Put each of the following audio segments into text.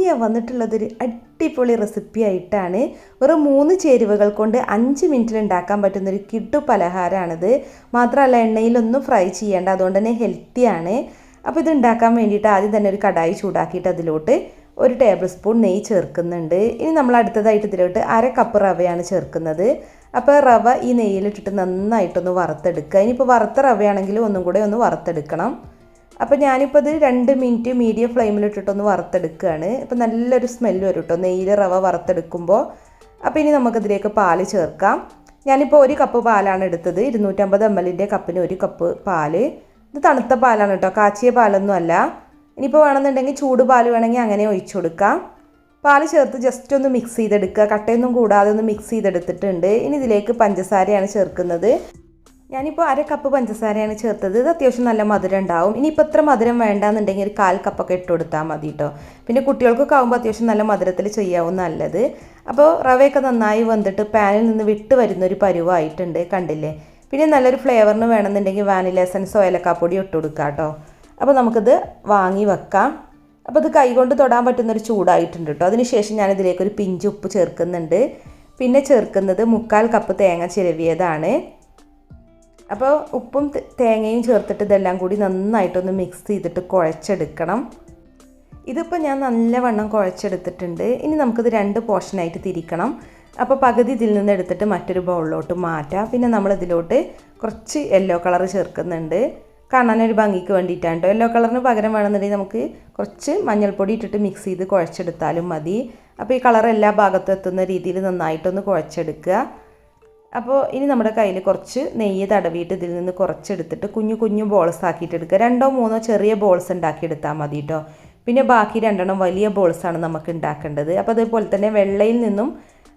ഞാൻ വന്നിട്ടുള്ളതൊരു അടിപൊളി റെസിപ്പി ആയിട്ടാണ്. വെറും 3 ചേരുവകൾ കൊണ്ട് 5 മിനിറ്റിൽ ഉണ്ടാക്കാൻ പറ്റുന്നൊരു കിടു പലഹാരമാണിത്. മാത്രമല്ല എണ്ണയിലൊന്നും ഫ്രൈ ചെയ്യേണ്ട, അതുകൊണ്ട് തന്നെ ഹെൽത്തിയാണ്. അപ്പോൾ ഇത് ഉണ്ടാക്കാൻ വേണ്ടിയിട്ട് ആദ്യം തന്നെ ഒരു കടായി ചൂടാക്കിയിട്ട് അതിലോട്ട് 1 ടേബിൾ സ്പൂൺ നെയ്യ് ചേർക്കുന്നുണ്ട്. ഇനി നമ്മൾ അടുത്തതായിട്ട് ഇതിലോട്ട് 1/2 കപ്പ് റവയാണ് ചേർക്കുന്നത്. അപ്പോൾ റവ ഈ നെയ്യിലിട്ടിട്ട് നന്നായിട്ടൊന്ന് വറുത്തെടുക്കുക. ഇനിയിപ്പോൾ വറുത്ത റവയാണെങ്കിൽ ഒന്നും കൂടെ ഒന്ന് വറുത്തെടുക്കണം. അപ്പോൾ ഞാനിപ്പോൾ ഇത് 2 മിനിറ്റ് മീഡിയം ഫ്ലെയിമിലിട്ടിട്ടൊന്ന് വറുത്തെടുക്കുകയാണ്. ഇപ്പോൾ നല്ലൊരു സ്മെല്ല് വരും കേട്ടോ നെയ്യിൽ റവ വറുത്തെടുക്കുമ്പോൾ. അപ്പോൾ ഇനി നമുക്കിതിലേക്ക് പാല് ചേർക്കാം. ഞാനിപ്പോൾ 1 കപ്പ് പാലാണ് എടുത്തത്. 250 ml കപ്പിന് 1 കപ്പ് പാല്. ഇത് തണുത്ത പാലാണ് കേട്ടോ, കാച്ചിയ പാലൊന്നും അല്ല. ഇനിയിപ്പോൾ വേണമെന്നുണ്ടെങ്കിൽ ചൂട് പാൽ വേണമെങ്കിൽ അങ്ങനെ ഒഴിച്ചു കൊടുക്കാം. പാല് ചേർത്ത് ജസ്റ്റ് ഒന്ന് മിക്സ് ചെയ്തെടുക്കുക. കട്ടയൊന്നും കൂടാതെ ഒന്ന് മിക്സ് ചെയ്തെടുത്തിട്ടുണ്ട്. ഇനി ഇതിലേക്ക് പഞ്ചസാരയാണ് ചേർക്കുന്നത്. ഞാനിപ്പോൾ 1/2 കപ്പ് പഞ്ചസാരയാണ് ചേർത്തത്. ഇത് അത്യാവശ്യം നല്ല മധുരം ഉണ്ടാവും. ഇനിയിപ്പോൾ ഇത്ര മധുരം വേണ്ടാന്നുണ്ടെങ്കിൽ ഒരു 1/4 കപ്പൊക്കെ ഇട്ട് കൊടുത്താൽ മതി കേട്ടോ. പിന്നെ കുട്ടികൾക്കൊക്കെ ആകുമ്പോൾ അത്യാവശ്യം നല്ല മധുരത്തിൽ ചെയ്യാവും നല്ലത്. അപ്പോൾ റവയൊക്കെ നന്നായി വന്നിട്ട് പാനിൽ നിന്ന് വിട്ട് വരുന്നൊരു പരുവായിട്ടുണ്ട്, കണ്ടില്ലേ. പിന്നെ നല്ലൊരു ഫ്ലേവറിന് വേണമെന്നുണ്ടെങ്കിൽ വാനില എസൻസോ ഏലക്കാപ്പൊടി ഇട്ട് കൊടുക്കാം കേട്ടോ. അപ്പോൾ നമുക്കിത് വാങ്ങി വെക്കാം. അപ്പോൾ ഇത് കൈകൊണ്ട് തൊടാൻ പറ്റുന്നൊരു ചൂടായിട്ടുണ്ട് കേട്ടോ. അതിനുശേഷം ഞാനിതിലേക്ക് ഒരു പിഞ്ച് ഉപ്പ് ചേർക്കുന്നുണ്ട്. പിന്നെ ചേർക്കുന്നത് 1/4 കപ്പ് തേങ്ങ ചിരവിയതാണ്. അപ്പോൾ ഉപ്പും തേങ്ങയും ചേർത്തിട്ട് ഇതെല്ലാം കൂടി നന്നായിട്ടൊന്ന് മിക്സ് ചെയ്തിട്ട് കുഴച്ചെടുക്കണം. ഇതിപ്പോൾ ഞാൻ നല്ലവണ്ണം കുഴച്ചെടുത്തിട്ടുണ്ട്. ഇനി നമുക്കിത് 2 പോർഷനായിട്ട് തിരിക്കണം. അപ്പോൾ പകുതി ഇതിൽ നിന്ന് എടുത്തിട്ട് മറ്റൊരു ബൗളിലോട്ട് മാറ്റാം. പിന്നെ നമ്മളിതിലോട്ട് കുറച്ച് യെല്ലോ കളർ ചേർക്കുന്നുണ്ട്, കാണാനൊരു ഭംഗിക്ക് വേണ്ടിയിട്ടാണ് കേട്ടോ. യെല്ലോ കളറിന് പകരം വേണമെന്നുണ്ടെങ്കിൽ നമുക്ക് കുറച്ച് മഞ്ഞൾപ്പൊടി ഇട്ടിട്ട് മിക്സ് ചെയ്ത് കുഴച്ചെടുത്താലും മതി. അപ്പോൾ ഈ കളർ എല്ലാ ഭാഗത്തും എത്തുന്ന രീതിയിൽ നന്നായിട്ടൊന്ന് കുഴച്ചെടുക്കുക. അപ്പോൾ ഇനി നമ്മുടെ കയ്യിൽ കുറച്ച് നെയ്യ് തടവിയിട്ട് ഇതിൽ നിന്ന് കുറച്ചെടുത്തിട്ട് കുഞ്ഞു കുഞ്ഞു ബോൾസ് ആക്കിയിട്ട് എടുക്കുക. 2 or 3 ചെറിയ ബോൾസ് ഉണ്ടാക്കിയെടുത്താൽ മതി കേട്ടോ. പിന്നെ ബാക്കി 2 വലിയ ബോൾസാണ് നമുക്ക് ഉണ്ടാക്കേണ്ടത്. അപ്പോൾ അതേപോലെ തന്നെ വെള്ളയിൽ നിന്നും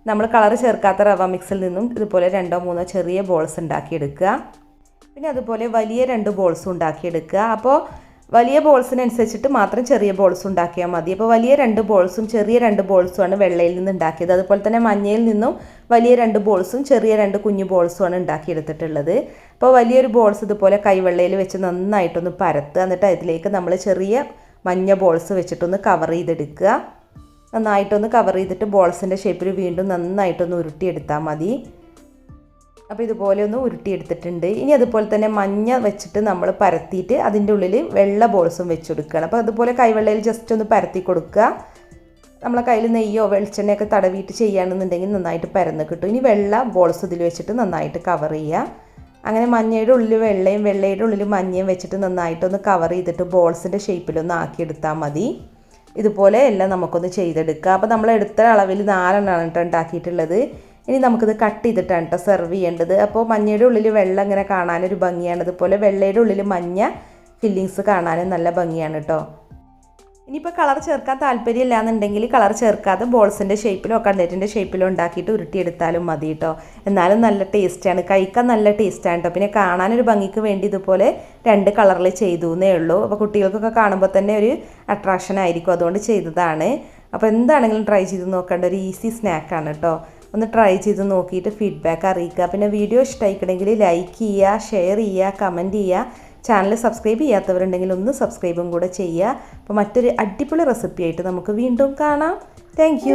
നമ്മൾ കളർ ചേർക്കാത്ത റവ മിക്സിൽ നിന്നും ഇതുപോലെ 2 or 3 ചെറിയ ബോൾസ് ഉണ്ടാക്കിയെടുക്കുക. പിന്നെ അതുപോലെ വലിയ 2 ബോൾസും ഉണ്ടാക്കിയെടുക്കുക. അപ്പോൾ വലിയ ബോൾസിനനുസരിച്ചിട്ട് മാത്രം ചെറിയ ബോൾസ് ഉണ്ടാക്കിയാൽ മതി. അപ്പോൾ വലിയ 2 ബോൾസും ചെറിയ 2 ബോൾസുമാണ് വെള്ളയിൽ നിന്ന് ഉണ്ടാക്കിയത്. അതുപോലെ തന്നെ മഞ്ഞയിൽ നിന്നും വലിയ 2 ബോൾസും ചെറിയ 2 കുഞ്ഞു ബോൾസുമാണ് ഉണ്ടാക്കിയെടുത്തിട്ടുള്ളത്. അപ്പോൾ വലിയൊരു ബോൾസ് ഇതുപോലെ കൈവെള്ളയിൽ വെച്ച് നന്നായിട്ടൊന്ന് പരത്തുക. എന്നിട്ട് അതിലേക്ക് നമ്മൾ ചെറിയ മഞ്ഞ ബോൾസ് വെച്ചിട്ടൊന്ന് കവർ ചെയ്തെടുക്കുക. നന്നായിട്ടൊന്ന് കവർ ചെയ്തിട്ട് ബോൾസിൻ്റെ ഷേപ്പിൽ വീണ്ടും നന്നായിട്ടൊന്ന് ഉരുട്ടിയെടുത്താൽ മതി. അപ്പോൾ ഇതുപോലെ ഒന്ന് ഉരുട്ടിയെടുത്തിട്ടുണ്ട്. ഇനി അതുപോലെ തന്നെ മഞ്ഞ വെച്ചിട്ട് നമ്മൾ പരത്തിയിട്ട് അതിൻ്റെ ഉള്ളിൽ വെള്ള ബോൾസും വെച്ച് കൊടുക്കുകയാണ്. അപ്പോൾ അതുപോലെ കൈവെള്ളയിൽ ജസ്റ്റ് ഒന്ന് പരത്തി കൊടുക്കുക. നമ്മളെ കയ്യിൽ നെയ്യോ വെളിച്ചെണ്ണയൊക്കെ തടവിയിട്ട് ചെയ്യുകയാണെന്നുണ്ടെങ്കിൽ നന്നായിട്ട് പരന്ന് കിട്ടും. ഇനി വെള്ള ബോൾസ് ഇതിൽ വെച്ചിട്ട് നന്നായിട്ട് കവർ ചെയ്യുക. അങ്ങനെ മഞ്ഞയുടെ ഉള്ളിൽ വെള്ളയും വെള്ളയുടെ ഉള്ളിൽ മഞ്ഞയും വെച്ചിട്ട് നന്നായിട്ടൊന്ന് കവർ ചെയ്തിട്ട് ബോൾസിൻ്റെ ഷേപ്പിലൊന്ന് ആക്കിയെടുത്താൽ മതി. ഇതുപോലെ എല്ലാം നമുക്കൊന്ന് ചെയ്തെടുക്കുക. അപ്പോൾ നമ്മൾ എടുത്ത അളവിൽ 4 എണ്ണമാണ് കേട്ടോ ഉണ്ടാക്കിയിട്ടുള്ളത്. ഇനി നമുക്കിത് കട്ട് ചെയ്തിട്ടാണ് കേട്ടോ സെർവ് ചെയ്യേണ്ടത്. അപ്പോൾ മഞ്ഞയുടെ ഉള്ളിൽ വെള്ളം ഇങ്ങനെ കാണാനൊരു ഭംഗിയാണ്. അതുപോലെ വെള്ളയുടെ ഉള്ളിൽ മഞ്ഞ ഫില്ലിങ്സ് കാണാനും നല്ല ഭംഗിയാണ് കേട്ടോ. ഇനിയിപ്പോൾ കളർ ചേർക്കാൻ താല്പര്യമില്ല എന്നുണ്ടെങ്കിൽ കളർ ചേർക്കാതെ ബോൾസിൻ്റെ ഷേപ്പിലോ കട്ലറ്റിൻ്റെ ഷേപ്പിലോ ഉണ്ടാക്കിയിട്ട് ഉരുട്ടിയെടുത്താലും മതി കേട്ടോ. എന്നാലും നല്ല ടേസ്റ്റാണ്, കഴിക്കാൻ നല്ല ടേസ്റ്റാണ് കേട്ടോ. പിന്നെ കാണാനൊരു ഭംഗിക്ക് വേണ്ടി ഇതുപോലെ 2 കളറിൽ ചെയ്തു എന്നേ ഉള്ളൂ. അപ്പോൾ കുട്ടികൾക്കൊക്കെ കാണുമ്പോൾ തന്നെ ഒരു അട്രാക്ഷൻ ആയിരിക്കും, അതുകൊണ്ട് ചെയ്തതാണ്. അപ്പോൾ എന്താണെങ്കിലും ട്രൈ ചെയ്ത് നോക്കേണ്ട ഒരു ഈസി സ്നാക്കാണ് കേട്ടോ. ഒന്ന് ട്രൈ ചെയ്ത് നോക്കിയിട്ട് ഫീഡ്ബാക്ക് അറിയിക്കുക. പിന്നെ വീഡിയോ ഇഷ്ടമായിക്കണമെങ്കിൽ ലൈക്ക് ചെയ്യുക, ഷെയർ ചെയ്യുക, കമൻറ്റ് ചെയ്യുക. ചാനൽ സബ്സ്ക്രൈബ് ചെയ്യാത്തവരുണ്ടെങ്കിൽ ഒന്ന് സബ്സ്ക്രൈബും കൂടെ ചെയ്യുക. അപ്പോൾ മറ്റൊരു അടിപൊളി റെസിപ്പി ആയിട്ട് നമുക്ക് വീണ്ടും കാണാം. താങ്ക്